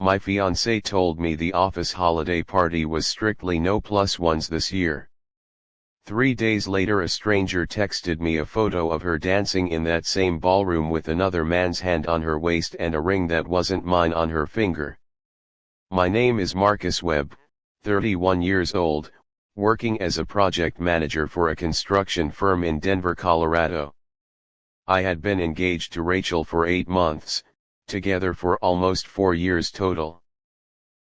My fiancé told me the office holiday party was strictly no plus ones this year. 3 days later a stranger texted me a photo of her dancing in that same ballroom with another man's hand on her waist and a ring that wasn't mine on her finger. My name is Marcus Webb, 31 years old, working as a project manager for a construction firm in Denver, Colorado. I had been engaged to Rachel for 8 months, together for almost 4 years total.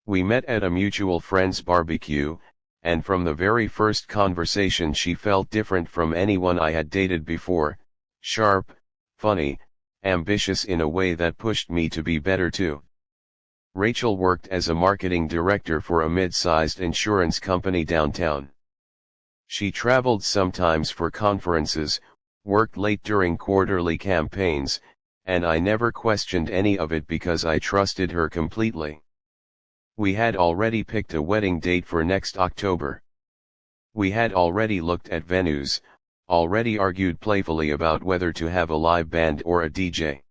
We met at a mutual friend's barbecue, and from the very first conversation she felt different from anyone I had dated before, sharp, funny, ambitious in a way that pushed me to be better too. Rachel worked as a marketing director for a mid-sized insurance company downtown. She traveled sometimes for conferences, worked late during quarterly campaigns, and I never questioned any of it because I trusted her completely. We had already picked a wedding date for next October. We had already looked at venues, already argued playfully about whether to have a live band or a DJ.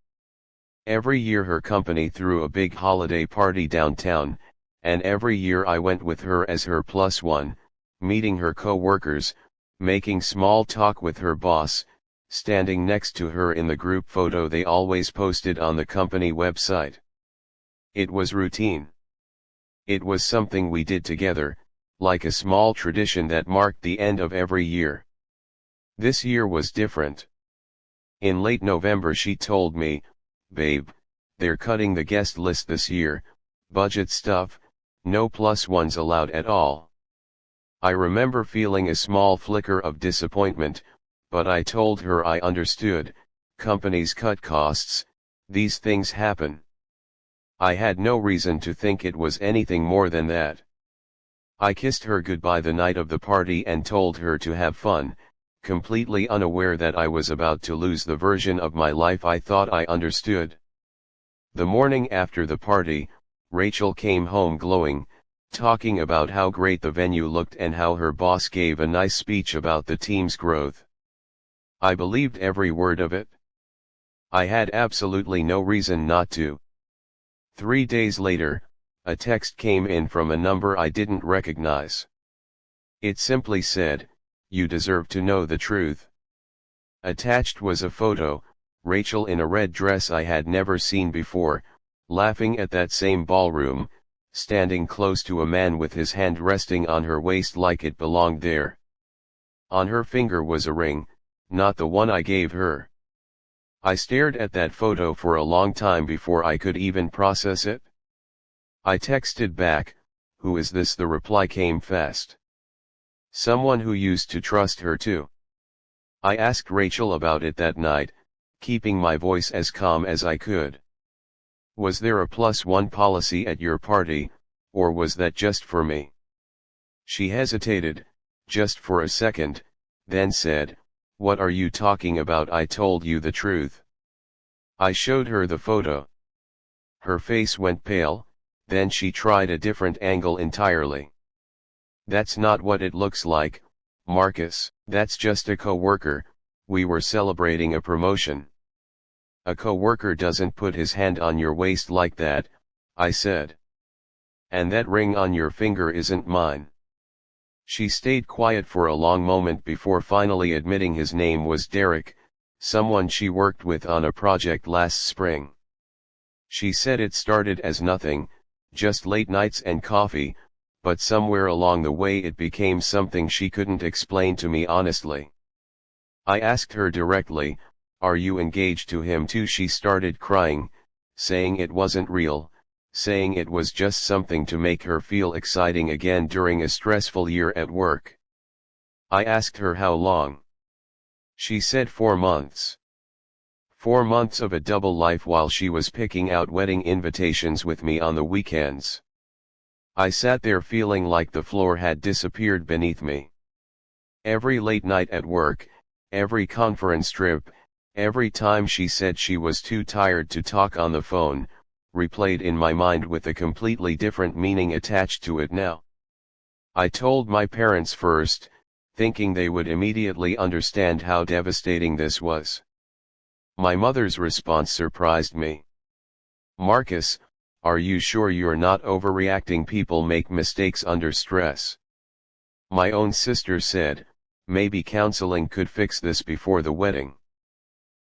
Every year her company threw a big holiday party downtown, and every year I went with her as her plus one, meeting her co-workers, making small talk with her boss, standing next to her in the group photo they always posted on the company website. It was routine. It was something we did together, like a small tradition that marked the end of every year. This year was different. In late November she told me, "Babe, they're cutting the guest list this year, budget stuff, no plus ones allowed at all." I remember feeling a small flicker of disappointment, but I told her I understood, companies cut costs, these things happen. I had no reason to think it was anything more than that. I kissed her goodbye the night of the party and told her to have fun, completely unaware that I was about to lose the version of my life I thought I understood. The morning after the party, Rachel came home glowing, talking about how great the venue looked and how her boss gave a nice speech about the team's growth. I believed every word of it. I had absolutely no reason not to. 3 days later, a text came in from a number I didn't recognize. It simply said, "You deserve to know the truth." Attached was a photo, Rachel in a red dress I had never seen before, laughing at that same ballroom, standing close to a man with his hand resting on her waist like it belonged there. On her finger was a ring, not the one I gave her. I stared at that photo for a long time before I could even process it. I texted back, "Who is this?" The reply came fast. Someone who used to trust her too. I asked Rachel about it that night, keeping my voice as calm as I could. "Was there a plus one policy at your party, or was that just for me?" She hesitated, just for a second, then said, "What are you talking about? I told you the truth." I showed her the photo. Her face went pale, then she tried a different angle entirely. "That's not what it looks like, Marcus. That's just a co-worker, we were celebrating a promotion." "A co-worker doesn't put his hand on your waist like that," I said. "And that ring on your finger isn't mine." She stayed quiet for a long moment before finally admitting his name was Derek, someone she worked with on a project last spring. She said it started as nothing, just late nights and coffee, but somewhere along the way it became something she couldn't explain to me honestly. I asked her directly, "Are you engaged to him too?" She started crying, saying it wasn't real, saying it was just something to make her feel exciting again during a stressful year at work. I asked her how long. She said 4 months. 4 months of a double life while she was picking out wedding invitations with me on the weekends. I sat there feeling like the floor had disappeared beneath me. Every late night at work, every conference trip, every time she said she was too tired to talk on the phone, replayed in my mind with a completely different meaning attached to it now. I told my parents first, thinking they would immediately understand how devastating this was. My mother's response surprised me. "Marcus, Are you sure you're not overreacting? People make mistakes under stress. My own sister said, maybe counseling could fix this before the wedding.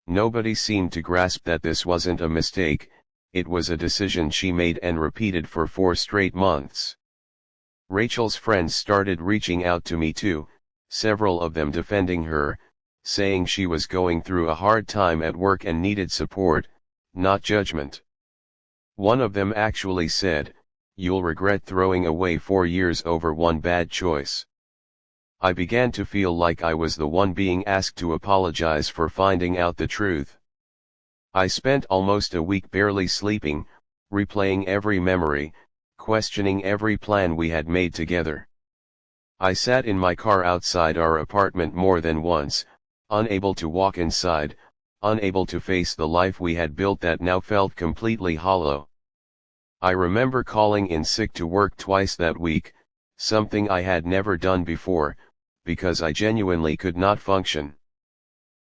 Nobody seemed to grasp that this wasn't a mistake, it was a decision she made and repeated for 4 straight months. Rachel's friends started reaching out to me too, several of them defending her, saying she was going through a hard time at work and needed support, not judgment. One of them actually said, "You'll regret throwing away 4 years over one bad choice." I began to feel like I was the one being asked to apologize for finding out the truth. I spent almost a week barely sleeping, replaying every memory, questioning every plan we had made together. I sat in my car outside our apartment more than once, unable to walk inside, unable to face the life we had built that now felt completely hollow. I remember calling in sick to work twice that week, something I had never done before, because I genuinely could not function.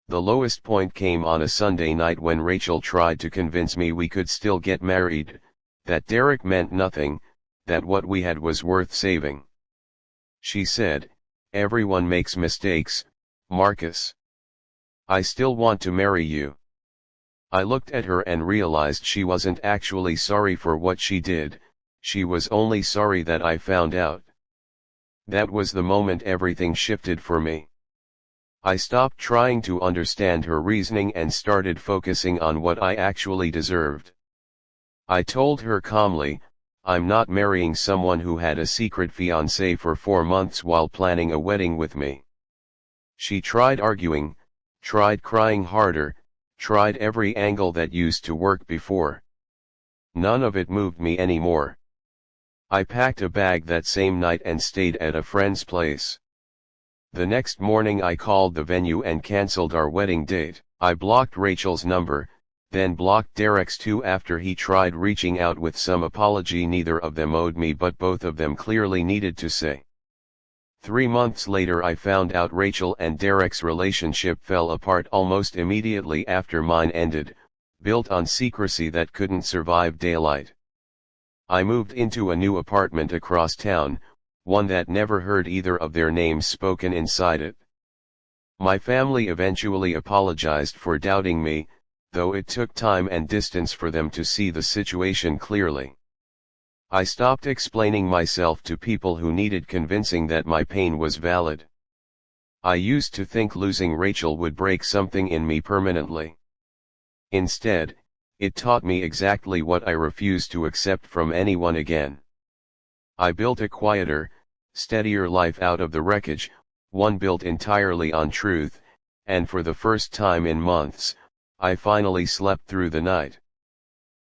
The lowest point came on a Sunday night when Rachel tried to convince me we could still get married, that Derek meant nothing, that what we had was worth saving. She said, "Everyone makes mistakes, Marcus. I still want to marry you." I looked at her and realized she wasn't actually sorry for what she did, she was only sorry that I found out. That was the moment everything shifted for me. I stopped trying to understand her reasoning and started focusing on what I actually deserved. I told her calmly, "I'm not marrying someone who had a secret fiancé for 4 months while planning a wedding with me." She tried arguing, tried crying harder, tried every angle that used to work before. None of it moved me anymore. I packed a bag that same night and stayed at a friend's place. The next morning I called the venue and cancelled our wedding date. I blocked Rachel's number, then blocked Derek's too after he tried reaching out with some apology neither of them owed me but both of them clearly needed to say. 3 months later I found out Rachel and Derek's relationship fell apart almost immediately after mine ended, built on secrecy that couldn't survive daylight. I moved into a new apartment across town, one that never heard either of their names spoken inside it. My family eventually apologized for doubting me, though it took time and distance for them to see the situation clearly. I stopped explaining myself to people who needed convincing that my pain was valid. I used to think losing Rachel would break something in me permanently. Instead, it taught me exactly what I refused to accept from anyone again. I built a quieter, steadier life out of the wreckage, one built entirely on truth, and for the first time in months, I finally slept through the night.